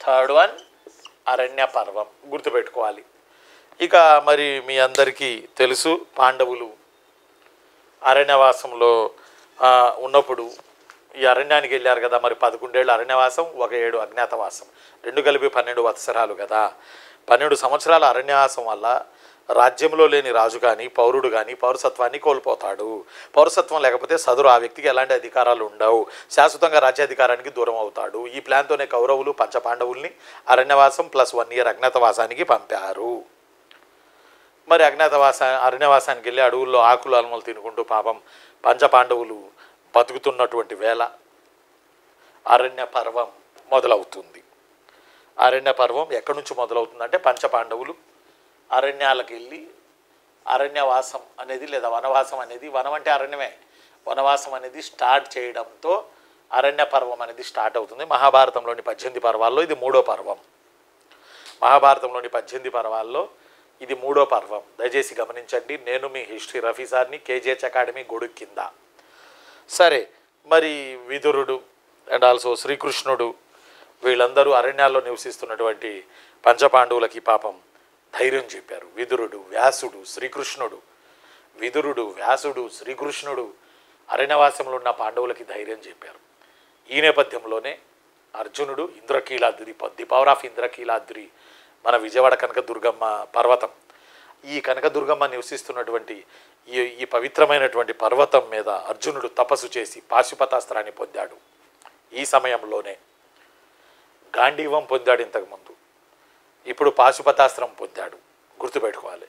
Third one అరణ్య పర్వం గుర్తుపెట్టుకోవాలి. ఇక మరి మీ అందరికీ తెలుసు, పాండవులు అరణ్యవాసంలో ఉన్నప్పుడు ఈ అరణ్యానికి వెళ్ళారు కదా. మరి 11 ఏళ్ళు అరణ్యవాసం, 1 ఏడు అజ్ఞాతవాసం, 2 కలిపి 12 వత్సరాలు కదా. 12 సంవత్సరాల అరణ్యవాసం వల్ల రాజ్యంలో లేని రాజు కానీ పౌరుడు కానీ పౌరసత్వాన్ని కోల్పోతాడు. పౌరసత్వం లేకపోతే సదరు ఆ వ్యక్తికి ఎలాంటి అధికారాలు ఉండవు, శాశ్వతంగా రాజ్యాధికారానికి దూరం అవుతాడు. ఈ ప్లాన్తోనే కౌరవులు పంచపాండవుల్ని అరణ్యవాసం ప్లస్ 1 ఇయర్ అజ్ఞాతవాసానికి పంపారు. మరి అరణ్యవాసానికి వెళ్ళి అడవుల్లో ఆకులు అలమలు తినుకుంటూ పాపం పంచపాండవులు బతుకుతున్నటువంటి వేళ అరణ్య పర్వం మొదలవుతుంది. అరణ్య పర్వం ఎక్కడి నుంచి మొదలవుతుందంటే పంచపాండవులు అరణ్యాలకు వెళ్ళి అరణ్యవాసం అనేది లేదా వనవాసం అనేది, వనం అంటే అరణ్యమే, వనవాసం అనేది స్టార్ట్ చేయడంతో అరణ్య పర్వం అనేది స్టార్ట్ అవుతుంది. మహాభారతంలోని 18 పర్వాల్లో ఇది 3వ పర్వం. మహాభారతంలోని 18 పర్వాల్లో ఇది 3వ పర్వం. దయచేసి గమనించండి. నేను మీ హిస్టరీ రఫీ సార్ని, కేజీహెచ్ అకాడమీ గొడుగు కింద. సరే, మరి విదురుడు అండ్ ఆల్సో శ్రీకృష్ణుడు వీళ్ళందరూ అరణ్యాల్లో నివసిస్తున్నటువంటి పంచపాండవులకి పాపం ధైర్యం చెప్పారు. విదురుడు, వ్యాసుడు, శ్రీకృష్ణుడు. విదురుడు, వ్యాసుడు, శ్రీకృష్ణుడు అరణ్యవాసంలో ఉన్న పాండవులకి ధైర్యం చెప్పారు. ఈ నేపథ్యంలోనే అర్జునుడు Indrakeeladri, the power of Indrakeeladri, మన విజయవాడ కనకదుర్గమ్మ పర్వతం, ఈ కనకదుర్గమ్మ నివసిస్తున్నటువంటి ఈ పవిత్రమైనటువంటి పర్వతం మీద అర్జునుడు తపస్సు చేసి పాశుపతాస్త్రాన్ని పొందాడు. ఈ సమయంలోనే గాంధీవం పొందాడు ఇంతకుముందు, ఇప్పుడు పాశుపతాస్త్రం పొందాడు. గుర్తుపెట్టుకోవాలి.